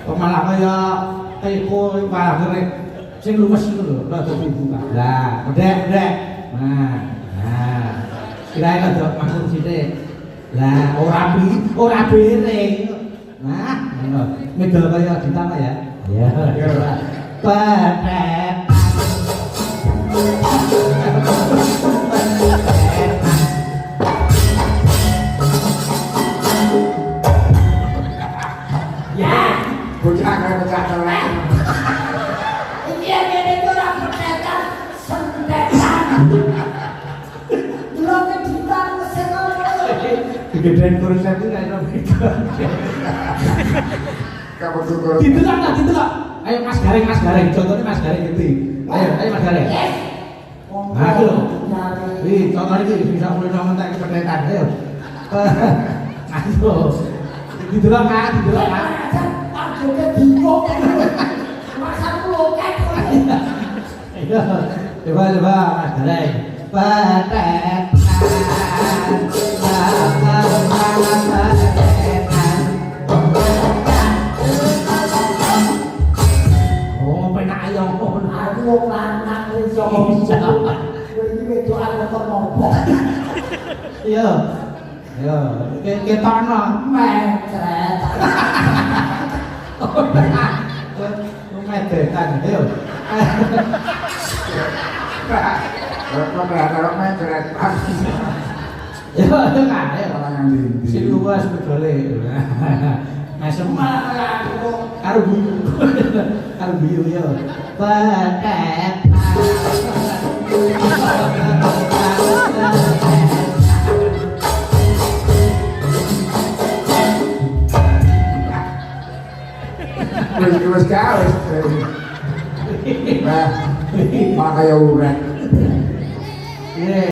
Kok malah kaya teko malah ngerek sing luwes iku lho, rada dibuka. Lah, ndek. Nah. Kirain ada makhluk sithik. Lah, ora piring. Nah, ngono. Medal kaya ditama ya. Ya. Petet. Ya, bocah kaya bocah celek. iki ngene iki ora petetan, sentetan. Lho nek ditang mesin ngono. Gedean konsep itu kayak beda. Kamu tuh Ditelak. Ayo Mas Gareng. Contohnya Mas Gareng gitu. Ayo Mas Gareng. Nah, itu loh. Wih, contohnya ini bisa mulai sama tak kepedetan. Ayo. Ayo. Ditelak. Aku bingung. Masaku loket. Ayo. Coba Mas Gareng. Petetan. Oh, penak ayo. Aku wong lanang wis yo. Kowe iki wedokan kok nopo? Iya. Ayo, ketana Metret. medetan. Ayo. Kok ada main ceretan. Ayo kan, ayo. Orang yang di Si luas bedole. Mesem karo guyu yo. Petet. Wis kawis. Nah, makanya urek. Iya.